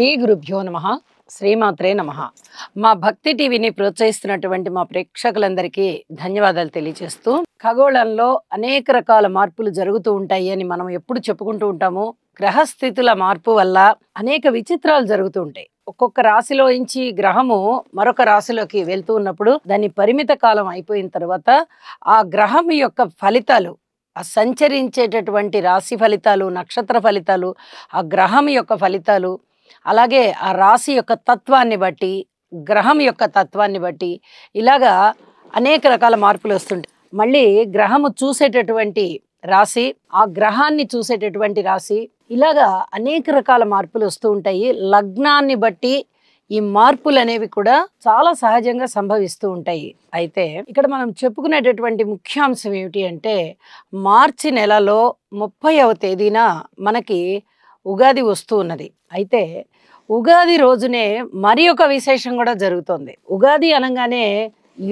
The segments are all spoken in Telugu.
శ్రీ గురుభ్యో నమః. శ్రీమాత్రే నమః. మా భక్తి టీవీని ప్రోత్సహిస్తున్నటువంటి మా ప్రేక్షకులందరికీ ధన్యవాదాలు తెలియజేస్తూ, ఖగోళంలో అనేక రకాల మార్పులు జరుగుతూ ఉంటాయి అని మనం ఎప్పుడు చెప్పుకుంటూ ఉంటాము. గ్రహస్థితుల మార్పు వల్ల అనేక విచిత్రాలు జరుగుతూ ఉంటాయి. ఒక్కొక్క రాశిలోంచి గ్రహము మరొక రాశిలోకి వెళ్తూ ఉన్నప్పుడు దాని పరిమిత కాలం అయిపోయిన తర్వాత ఆ గ్రహం యొక్క ఫలితాలు, ఆ సంచరించేటటువంటి రాశి ఫలితాలు, నక్షత్ర ఫలితాలు, ఆ గ్రహం యొక్క ఫలితాలు, అలాగే ఆ రాశి యొక్క తత్వాన్ని బట్టి, గ్రహం యొక్క తత్వాన్ని బట్టి ఇలాగా అనేక రకాల మార్పులు వస్తుంటాయి. మళ్ళీ గ్రహము చూసేటటువంటి రాశి, ఆ గ్రహాన్ని చూసేటటువంటి రాశి, ఇలాగా అనేక రకాల మార్పులు వస్తూ ఉంటాయి. లగ్నాన్ని బట్టి ఈ మార్పులు అనేవి కూడా చాలా సహజంగా సంభవిస్తూ ఉంటాయి. అయితే ఇక్కడ మనం చెప్పుకునేటటువంటి ముఖ్యాంశం ఏమిటి అంటే, మార్చి నెలలో 30వ తేదీన మనకి ఉగాది వస్తూ ఉన్నది. అయితే ఉగాది రోజునే మరి ఒక విశేషం కూడా జరుగుతుంది. ఉగాది అనగానే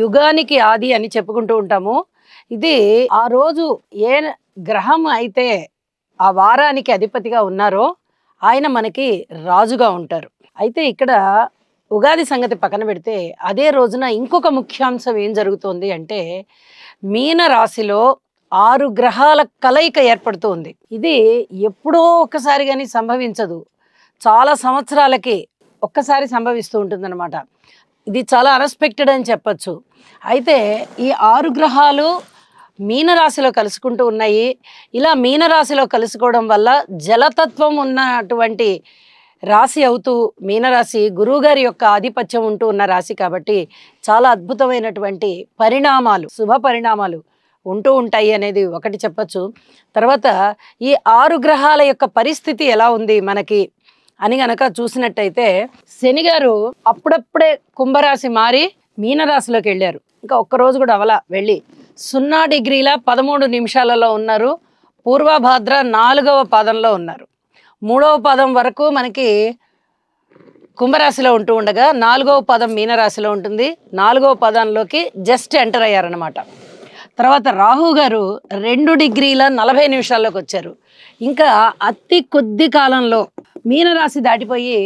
యుగానికి ఆది అని చెప్పుకుంటూ ఉంటాము. ఇది ఆ రోజు ఏ గ్రహం అయితే ఆ వారానికి అధిపతిగా ఉన్నారో ఆయన మనకి రాజుగా ఉంటారు. అయితే ఇక్కడ ఉగాది సంగతి పక్కన పెడితే అదే రోజున ఇంకొక ముఖ్యాంశం ఏం జరుగుతోంది అంటే, మీన రాశిలో 6 గ్రహాల కలయిక ఏర్పడుతుంది. ఇది ఎప్పుడో ఒక్కసారి కానీ సంభవించదు, చాలా సంవత్సరాలకి ఒక్కసారి సంభవిస్తూ ఉంటుందన్నమాట. ఇది చాలా అన్ఎక్స్పెక్టెడ్ అని చెప్పచ్చు. అయితే ఈ 6 గ్రహాలు మీనరాశిలో కలుసుకుంటూ ఉన్నాయి. ఇలా మీనరాశిలో కలుసుకోవడం వల్ల జలతత్వం ఉన్నటువంటి రాశి అవుతూ, మీనరాశి గురువుగారి యొక్క ఆధిపత్యం ఉంటూ ఉన్న రాశి కాబట్టి చాలా అద్భుతమైనటువంటి పరిణామాలు, శుభ పరిణామాలు ఉంటూ ఉంటాయి అనేది ఒకటి చెప్పచ్చు. తర్వాత ఈ 6 గ్రహాల యొక్క పరిస్థితి ఎలా ఉంది మనకి అని గనక చూసినట్టయితే, శని గారు అప్పుడప్పుడే కుంభరాశి మారి మీనరాశిలోకి వెళ్ళారు. ఇంకా ఒక్కరోజు కూడా అవలా వెళ్ళి 0 డిగ్రీల 13 నిమిషాలలో ఉన్నారు. పూర్వభాద్ర 4వ పాదంలో ఉన్నారు. 3వ పాదం వరకు మనకి కుంభరాశిలో ఉంటూ ఉండగా 4వ పాదం మీనరాశిలో ఉంటుంది. 4వ పాదంలోకి జస్ట్ ఎంటర్ అయ్యారనమాట. తర్వాత రాహు గారు 2 డిగ్రీల 40 నిమిషాల్లోకి వచ్చారు. ఇంకా అతి కొద్ది కాలంలో మీనరాశి దాటిపోయి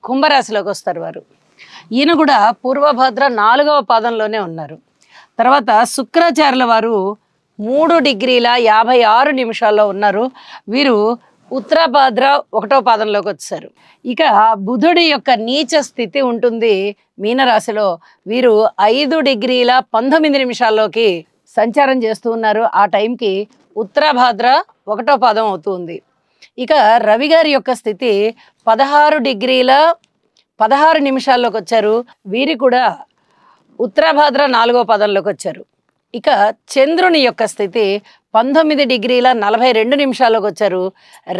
కుంభరాశిలోకి వస్తారు వారు. ఈయన కూడా పూర్వభద్ర 4వ పాదంలోనే ఉన్నారు. తర్వాత శుక్రాచార్యుల వారు 3 డిగ్రీల 56 నిమిషాల్లో ఉన్నారు. వీరు ఉత్తరాభాద్ర 1వ పాదంలోకి వచ్చారు. ఇక బుధుడి యొక్క నీచ స్థితి ఉంటుంది మీనరాశిలో. వీరు 5 డిగ్రీల 19 నిమిషాల్లోకి సంచారం చేస్తూ ఉన్నారు. ఆ టైంకి ఉత్తరాభాద్ర 1వ పాదం అవుతుంది. ఇక రవి గారి యొక్క స్థితి 16 డిగ్రీల 16 నిమిషాల్లోకి వచ్చారు. వీరి కూడా ఉత్తరాభాద్ర 4వ పాదంలోకి వచ్చారు. ఇక చంద్రుని యొక్క స్థితి 19 డిగ్రీల 42 నిమిషాల్లోకి వచ్చారు.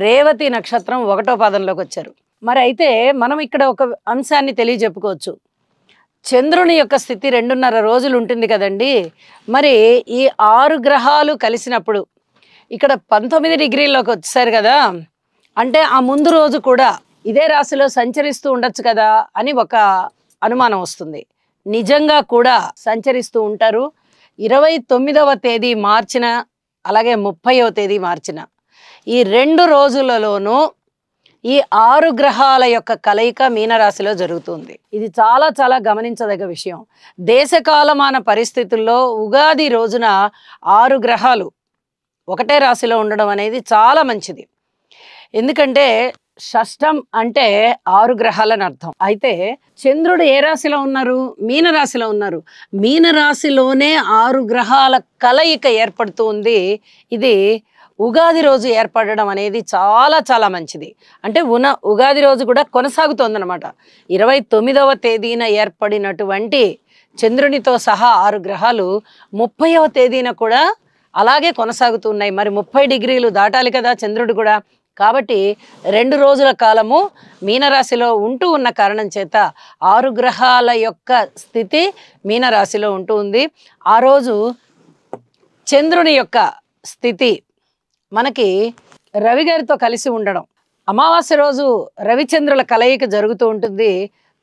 రేవతి నక్షత్రం 1వ పాదంలోకి వచ్చారు. మరి అయితే మనం ఇక్కడ ఒక అంశాన్ని తెలియజెప్పుకోవచ్చు. చంద్రుని యొక్క స్థితి 2.5 రోజులు ఉంటుంది కదండి. మరి ఈ 6 గ్రహాలు కలిసినప్పుడు ఇక్కడ 19 డిగ్రీల్లోకి వచ్చేసారు కదా, అంటే ఆ ముందు రోజు కూడా ఇదే రాశిలో సంచరిస్తూ ఉండొచ్చు కదా అని ఒక అనుమానం వస్తుంది. నిజంగా కూడా సంచరిస్తూ ఉంటారు. 29వ తేదీ మార్చిన, అలాగే 30వ తేదీ మార్చిన ఈ 2 రోజులలోనూ ఈ 6 గ్రహాల యొక్క కలయిక మీనరాశిలో జరుగుతుంది. ఇది చాలా చాలా గమనించదగ్గ విషయం. దేశకాలమాన పరిస్థితుల్లో ఉగాది రోజున 6 గ్రహాలు ఒకటే రాశిలో ఉండడం అనేది చాలా మంచిది. ఎందుకంటే షష్టం అంటే 6 గ్రహాలని అర్థం. అయితే చంద్రుడు ఏ రాశిలో ఉన్నారు? మీనరాశిలో ఉన్నారు. మీనరాశిలోనే 6 గ్రహాల కలయిక ఏర్పడుతూ ఉంది. ఇది ఉగాది రోజు ఏర్పడడం అనేది చాలా చాలా మంచిది. అంటే ఉగాది రోజు కూడా కొనసాగుతోందనమాట. 29వ తేదీన ఏర్పడినటువంటి చంద్రునితో సహా 6 గ్రహాలు 30వ తేదీన కూడా అలాగే కొనసాగుతున్నాయి. మరి 30 డిగ్రీలు దాటాలి కదా చంద్రుడు కూడా. కాబట్టి 2 రోజుల కాలము మీనరాశిలో ఉంటూ ఉన్న కారణం చేత 6 గ్రహాల యొక్క స్థితి మీనరాశిలో ఉంటూ ఉంది. ఆ రోజు చంద్రుని యొక్క స్థితి మనకి రవి గారితో కలిసి ఉండడం, అమావాస్య రోజు రవిచంద్రుల కలయిక జరుగుతూ ఉంటుంది.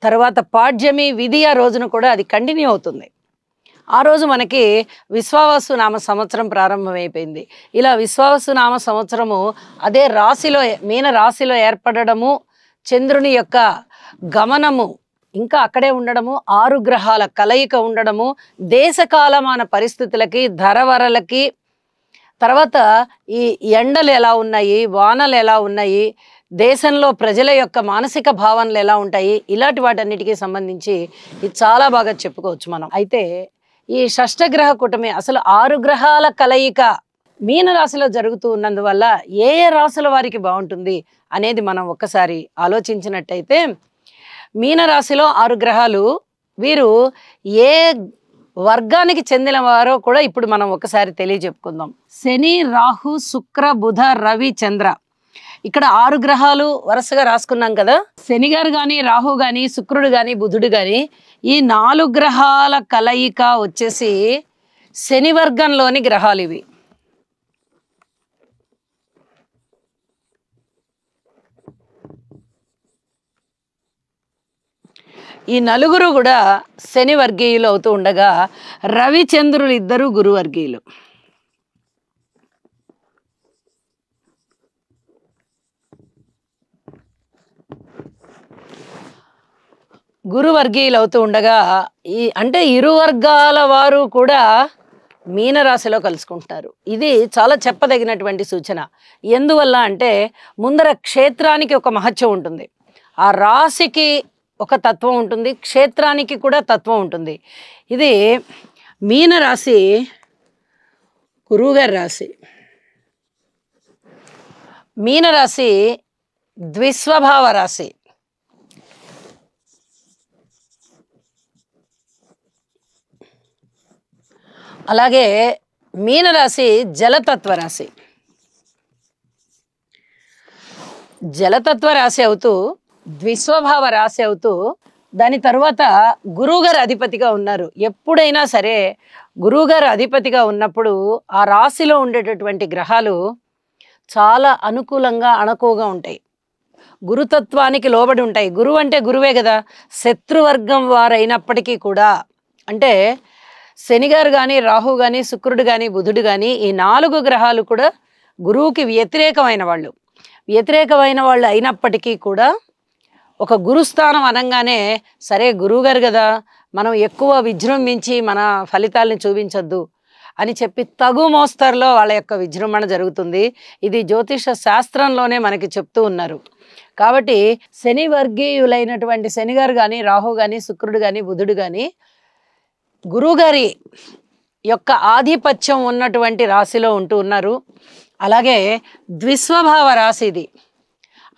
తర్వాత పాడ్యమి విధియ రోజున కూడా అది కంటిన్యూ అవుతుంది. ఆ రోజు మనకి విశ్వావసు నామ సంవత్సరం ప్రారంభమైపోయింది. ఇలా విశ్వావసు నామ సంవత్సరము అదే రాశిలో, మీన రాశిలో ఏర్పడడము చంద్రుని యొక్క గమనము ఇంకా అక్కడే ఉండడము, 6 గ్రహాల కలయిక ఉండడము, దేశకాలమాన పరిస్థితులకి, ధరవరలకి, తర్వాత ఈ ఎండలు ఎలా ఉన్నాయి, వానలు ఎలా ఉన్నాయి, దేశంలో ప్రజల యొక్క మానసిక భావనలు ఎలా ఉంటాయి, ఇలాంటి వాటన్నిటికీ సంబంధించి ఇది చాలా బాగా చెప్పుకోవచ్చు మనం. అయితే ఈ షష్టగ్రహ కూటమి అసలు 6 గ్రహాల కలయిక మీనరాశిలో జరుగుతూ ఉన్నందువల్ల ఏ ఏ రాశుల వారికి బాగుంటుంది అనేది మనం ఒక్కసారి ఆలోచించినట్టయితే, మీనరాశిలో 6 గ్రహాలు వీరు ఏ వర్గానికి చెందిన వారో కూడా ఇప్పుడు మనం ఒకసారి తెలియజెప్పుకుందాం. శని, రాహు, శుక్ర, బుధ, రవి, చంద్ర. ఇక్కడ 6 గ్రహాలు వరుసగా రాసుకున్నాం కదా. శని గారు కానీ, రాహు కానీ, శుక్రుడు కానీ, బుధుడు కానీ, ఈ 4 గ్రహాల కలయిక వచ్చేసి శని వర్గంలోని గ్రహాలు ఇవి. ఈ నలుగురు కూడా శని వర్గీయులు అవుతూ ఉండగా, రవిచంద్రులు ఇద్దరు గురువర్గీయులు. గురువర్గీయులు అవుతూ ఉండగా అంటే ఇరు వర్గాల వారు కూడా మీనరాశిలో కలుసుకుంటున్నారు. ఇది చాలా చెప్పదగినటువంటి సూచన. ఎందువల్ల అంటే ముందర క్షేత్రానికి ఒక మహత్యం ఉంటుంది, ఆ రాశికి ఒక తత్వం ఉంటుంది, క్షేత్రానికి కూడా తత్వం ఉంటుంది. ఇది మీనరాశి గురువుగారి రాశి. మీనరాశి ద్విస్వభావ రాశి. అలాగే మీనరాశి జలతత్వ రాశి. జలతత్వ రాశి అవుతూ ద్విస్వభావ రాశి అవుతూ దాని తర్వాత గురువుగారు అధిపతిగా ఉన్నారు. ఎప్పుడైనా సరే గురువుగారు అధిపతిగా ఉన్నప్పుడు ఆ రాశిలో ఉండేటటువంటి గ్రహాలు చాలా అనుకూలంగా అణకువగా ఉంటాయి, గురుతత్వానికి లోబడి ఉంటాయి. గురువు అంటే గురువే కదా. శత్రువర్గం వారైనప్పటికీ కూడా, అంటే శనిగారు కానీ, రాహు కానీ, శుక్రుడు కానీ, బుధుడు కానీ, ఈ 4 గ్రహాలు కూడా గురువుకి వ్యతిరేకమైన వాళ్ళు. వ్యతిరేకమైన వాళ్ళు అయినప్పటికీ కూడా ఒక గురుస్థానం అనగానే సరే గురువుగారు కదా, మనం ఎక్కువ విజృంభించి మన ఫలితాలను చూపించొద్దు అని చెప్పి తగు మోస్తరులో వాళ్ళ యొక్క విజృంభణ జరుగుతుంది. ఇది జ్యోతిష శాస్త్రంలోనే మనకి చెప్తూ ఉన్నారు. కాబట్టి శని వర్గీయులైనటువంటి శనిగారు కానీ, రాహు కానీ, శుక్రుడు కానీ, బుధుడు కానీ గురువుగారి యొక్క ఆధిపత్యం ఉన్నటువంటి రాశిలో ఉంటూ ఉన్నారు. అలాగే ద్విస్వభావ రాశి ఇది,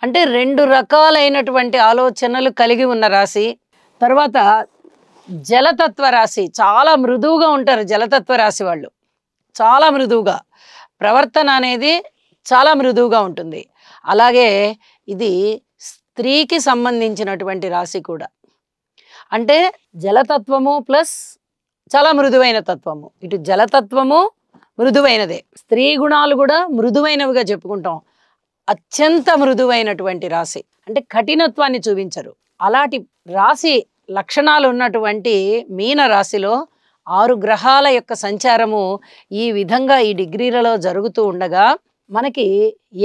అంటే 2 రకాలైనటువంటి ఆలోచనలు కలిగి ఉన్న రాశి. తర్వాత జలతత్వ రాశి, చాలా మృదువుగా ఉంటారు జలతత్వ రాశి వాళ్ళు. చాలా మృదువుగా, ప్రవర్తన అనేది చాలా మృదువుగా ఉంటుంది. అలాగే ఇది స్త్రీకి సంబంధించినటువంటి రాశి కూడా. అంటే జలతత్వము ప్లస్ చాలా మృదువైన తత్వము. ఇటు జలతత్వము మృదువైనదే, స్త్రీ గుణాలు కూడా మృదువైనవిగా చెప్పుకుంటాం. అత్యంత మృదువైనటువంటి రాశి, అంటే కఠినత్వాన్ని చూపించరు. అలాంటి రాశి లక్షణాలు ఉన్నటువంటి మీన రాశిలో 6 గ్రహాల యొక్క సంచారము ఈ విధంగా ఈ డిగ్రీలలో జరుగుతూ ఉండగా మనకి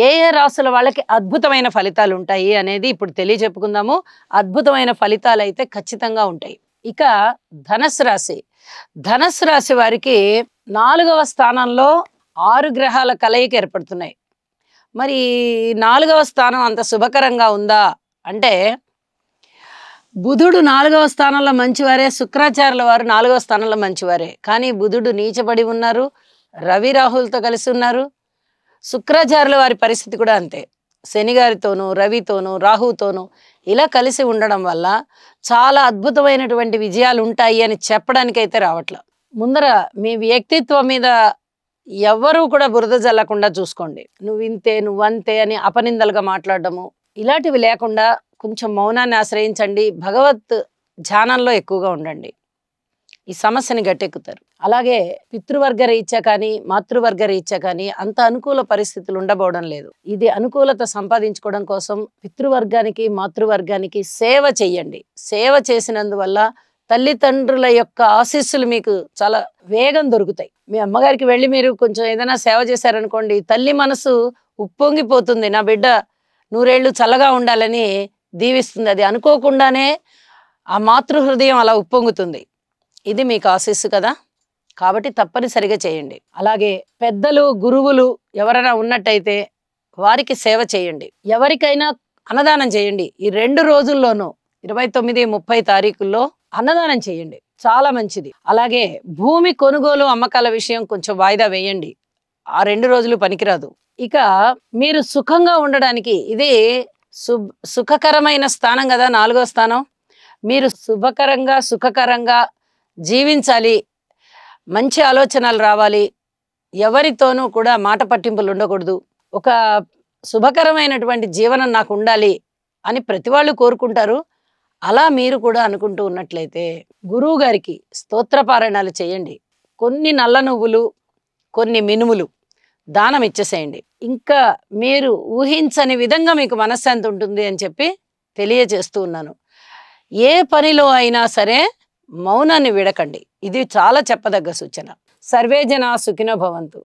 ఏ ఏ రాశుల వాళ్ళకి అద్భుతమైన ఫలితాలు ఉంటాయి అనేది ఇప్పుడు తెలియజెప్పుకుందాము. అద్భుతమైన ఫలితాలు అయితే ఖచ్చితంగా ఉంటాయి. ఇక ధనస్సు రాశి. ధనస్సు రాశి వారికి 4వ స్థానంలో 6 గ్రహాల కలయిక ఏర్పడుతున్నాయి. మరి 4వ స్థానం అంత శుభకరంగా ఉందా అంటే, బుధుడు 4వ స్థానంలో మంచివారే, శుక్రాచార్యుల వారు 4వ స్థానంలో మంచివారే. కానీ బుధుడు నీచబడి ఉన్నారు, రవి రాహులతో కలిసి ఉన్నారు. శుక్రాచార్యుల వారి పరిస్థితి కూడా అంతే, శనిగారితోనూ, రవితోనూ, రాహుతోనూ ఇలా కలిసి ఉండడం వల్ల చాలా అద్భుతమైనటువంటి విజయాలు ఉంటాయి అని చెప్పడానికైతే రావట్ల. ముందర మీ వ్యక్తిత్వం మీద ఎవ్వరూ కూడా బురద జల్లకుండా చూసుకోండి. నువ్వు ఇంతే, నువ్వంతే అని అపనిందలుగా మాట్లాడడము ఇలాంటివి లేకుండా కొంచెం మౌనాన్ని ఆశ్రయించండి. భగవత్ ధ్యానంలో ఎక్కువగా ఉండండి, ఈ సమస్యని గట్టెక్కుతారు. అలాగే పితృవర్గ రీత్యా కానీ, మాతృవర్గ రీత్యా కానీ అంత అనుకూల పరిస్థితులు ఉండబోవడం లేదు. ఇది అనుకూలత సంపాదించుకోవడం కోసం పితృవర్గానికి, మాతృవర్గానికి సేవ చెయ్యండి. సేవ చేసినందువల్ల తల్లిదండ్రుల యొక్క ఆశీస్సులు మీకు చాలా వేగం దొరుకుతాయి. మీ అమ్మగారికి వెళ్ళి మీరు కొంచెం ఏదైనా సేవ చేశారనుకోండి, తల్లి మనసు ఉప్పొంగిపోతుంది. నా బిడ్డ 100 ఏళ్ళు చల్లగా ఉండాలని దీవిస్తుంది. అది అనుకోకుండానే ఆ మాతృ హృదయం అలా ఉప్పొంగుతుంది. ఇది మీకు ఆశీస్సు కదా, కాబట్టి తప్పనిసరిగా చేయండి. అలాగే పెద్దలు, గురువులు ఎవరైనా ఉన్నట్టయితే వారికి సేవ చేయండి. ఎవరికైనా అన్నదానం చేయండి. ఈ 2 రోజుల్లోనూ 29, 30 తారీఖుల్లో అన్నదానం చేయండి, చాలా మంచిది. అలాగే భూమి కొనుగోలు అమ్మకాల విషయం కొంచెం వాయిదా వేయండి, ఆ 2 రోజులు పనికిరాదు. ఇక మీరు సుఖంగా ఉండడానికి ఇది సుఖకరమైన స్థానం కదా, 4వ స్థానం. మీరు శుభకరంగా సుఖకరంగా జీవించాలి, మంచి ఆలోచనలు రావాలి, ఎవరితోనూ కూడా మాట పట్టింపులు ఉండకూడదు, ఒక శుభకరమైనటువంటి జీవనం నాకు ఉండాలి అని ప్రతి వాళ్ళు కోరుకుంటారు. అలా మీరు కూడా అనుకుంటూ ఉన్నట్లయితే గురువు గారికి స్తోత్రపారాయణాలు చేయండి. కొన్ని నల్ల నువ్వులు, కొన్ని మినుములు దానం ఇచ్చేసేయండి. ఇంకా మీరు ఊహించని విధంగా మీకు మనశ్శాంతి ఉంటుంది అని చెప్పి తెలియజేస్తూ ఉన్నాను. ఏ పనిలో అయినా సరే మౌనాన్ని విడకండి, ఇది చాలా చెప్పదగ్గ సూచన. సర్వే జనా సుఖినో భవంతు.